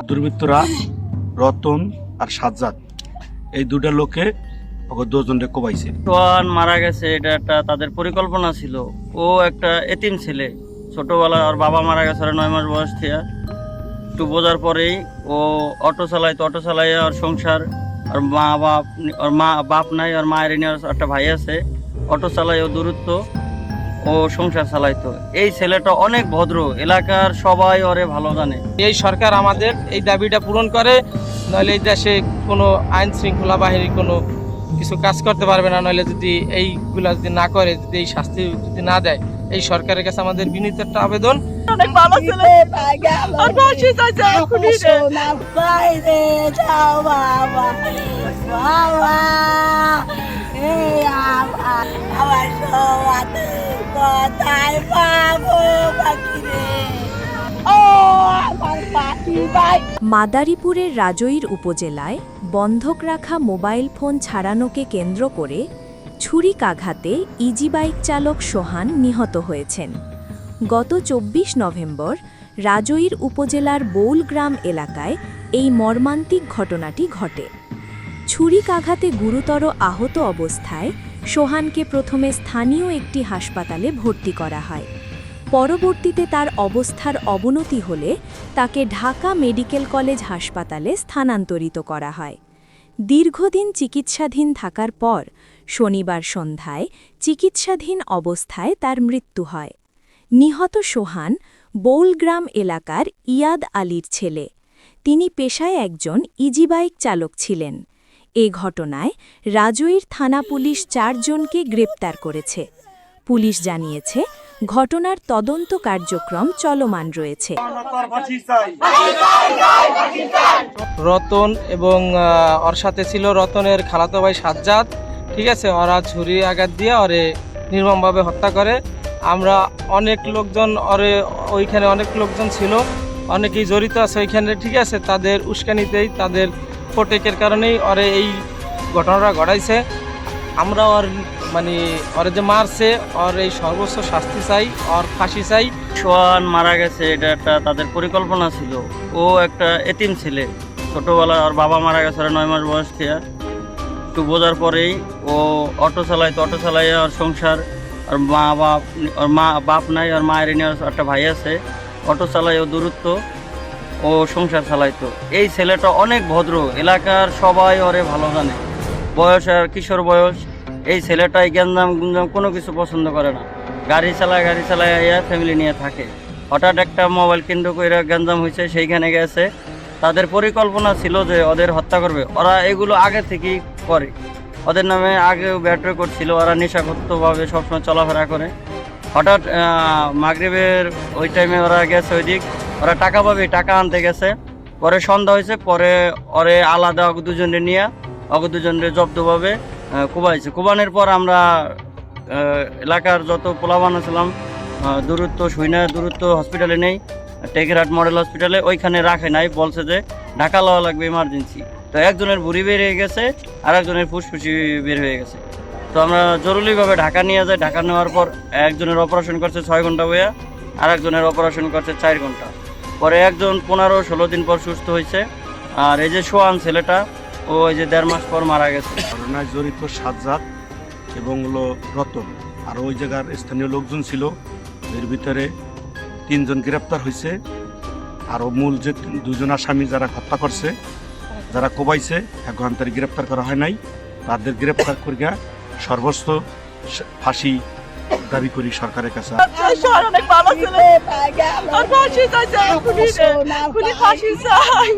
দুর্বৃত্তরা রতন আর সাজ্জাদ এই দুটা লোকে দুজনকে কোবাইছে। সোহান মারা গেছে, এটা একটা তাদের পরিকল্পনা ছিল। ও একটা এতিম ছেলে, ছোটবেলায় ওর বাবা মারা গেছে 9 মাস বয়স থেকে। একটু বোঝার পরেই ও অটো চালাইয়া ওর সংসার, আর মা বাপ নাই, আর মায়ের নিয়ে একটা ভাই আছে, অটো চালাই ও দূরত্ব, ও সংসার চালাইতো। এই ছেলেটা অনেক ভদ্র, এলাকার সবাই ওরে ভালো জানে। এই সরকার আমাদের এই দাবিটা পূরণ করে, নইলে এই দেশে কোনো আইন শৃঙ্খলা বাহিনী কোনো কিছু কাজ করতে পারবে না। নইলে যদি এইগুলা যদি না করে, যদি এই শাস্তি যদি না দেয়, এই সরকারের কাছে আমাদের বিনীত একটা আবেদন। অনেক ভালো ছেলে, আর ফাঁসি চাইছে এখনই রে। বাইরে যাও বাবা, বাবা আমার সবাই কোথায় পাবো পাখি রে? ও আমার পাখি ভাই। মাদারীপুরের রাজৈর উপজেলায় বন্ধক রাখা মোবাইল ফোন ছাড়ানোকে কেন্দ্র করে ছুরিকাঘাতে ইজি বাইক চালক সোহান নিহত হয়েছেন। গত 24 নভেম্বর রাজৈর উপজেলার বৌলগ্রাম এলাকায় এই মর্মান্তিক ঘটনাটি ঘটে। ছুরিকাঘাতে গুরুতর আহত অবস্থায় সোহানকে প্রথমে স্থানীয় একটি হাসপাতালে ভর্তি করা হয়। পরবর্তীতে তার অবস্থার অবনতি হলে তাকে ঢাকা মেডিকেল কলেজ হাসপাতালে স্থানান্তরিত করা হয়। দীর্ঘদিন চিকিৎসাধীন থাকার পর শনিবার সন্ধ্যায় চিকিৎসাধীন অবস্থায় তার মৃত্যু হয়। নিহত সোহান বৌলগ্রাম এলাকার ইয়াদ আলীর ছেলে। তিনি পেশায় একজন ইজি বাইক চালক ছিলেন। এ ঘটনায় রাজৈর থানা পুলিশ 4 জনকে গ্রেপ্তার করেছে। পুলিশ জানিয়েছে ঘটনার তদন্ত কার্যক্রম চলমান রয়েছে। রতন এবং ওর সাথে ছিল রতনের খালাতো ভাই সাজ্জাদ, ঠিক আছে। ওরা ছুরি আঘাত দিয়ে ওরে নির্মমভাবে হত্যা করে। আমরা অনেক লোকজন ওইখানে অনেক লোকজন ছিল, অনেকেই জড়িত আছে ওইখানে, ঠিক আছে। তাদের উস্কানিতেই, তাদের ফটেকের কারণেই ওরে এই ঘটনাটা ঘটাইছে। আমরা ওর যে মারছে, ওর এই সর্বোচ্চ শাস্তি চাই, ওর ফাঁসি চাই। সোহান মারা গেছে, এটা একটা তাদের পরিকল্পনা ছিল। ও একটা এতিম ছেলে, ছোটবেলায় ওর বাবা মারা গেছে 9 মাস বয়স থেকে। একটু বোঝার পরেই ও অটো চালাইয়া ওর সংসার, আর মা বাপ নাই, আর মায়ের নিয়ে একটা ভাই আছে, অটো চালাই ও দূরত্ব, ও সংসার চালাইতো। এই ছেলেটা অনেক ভদ্র, এলাকার সবাই ওরে ভালো জানে। বয়স আর কিশোর বয়স। এই ছেলেটাই গ্যাঞ্জাম গুঞ্জাম কোনো কিছু পছন্দ করে না। গাড়ি চালায় ফ্যামিলি নিয়ে থাকে। হঠাৎ একটা মোবাইল কেন্দ্র করে গ্যাঞ্জাম হয়েছে, সেইখানে গেছে। তাদের পরিকল্পনা ছিল যে ওদের হত্যা করবে। ওরা এগুলো আগে থেকেই করে, ওদের নামে আগেও ব্যাটারি করছিল। ওরা নেশাগ্রস্তভাবে সবসময় চলাফেরা করে। হঠাৎ মাগরিবের ওই টাইমে ওরা গেছে ওই দিক, ওরা টাকা পাবে, টাকা আনতে গেছে। পরে সন্ধ্যা হয়েছে, পরে ওরে আলাদা দুজনরে জব্দভাবে কোবাইছে। কোবানোর পর আমরা এলাকার যত পোলাবান ছিলাম দূরত্ব হসপিটালে নেই, টেকেরহাট মডেল হসপিটালে, ওইখানে রাখে নাই, বলছে যে ঢাকা লওয়া লাগবে ইমার্জেন্সি। তো একজনের বুড়ি বের হয়ে গেছে, আর একজনের ফুসফুসি বের হয়ে গেছে। তো আমরা জরুরিভাবে ঢাকা নিয়ে যাই। ঢাকা নেওয়ার পর একজনের অপারেশন করছে 6 ঘন্টা বইয়া, আর একজনের অপারেশন করছে 4 ঘন্টা। পরে একজন 15-16 দিন পর সুস্থ হয়েছে। আর এই যে সোহান ছেলেটা, ও এই যে 1.5 মাস পর মারা গেছে। ঘটনায় জড়িত সাজ্জাদ এবং রতন আর ওই জায়গার স্থানীয় লোকজন ছিল। এর ভিতরে 3 জন গ্রেপ্তার হয়েছে। আরও মূল যে 2 জন আসামি যারা হত্যা করছে, যারা কোবাইছে, এখন তার গ্রেপ্তার করা হয় নাই। তাদের গ্রেপ্তার করিয়া সর্বোচ্চ ফাঁসি দাবি করি সরকারের কাছে। অনেক ভালো ছেলে, আর ফাঁসি চাইছে এখনই রে। ফাঁসি চাই।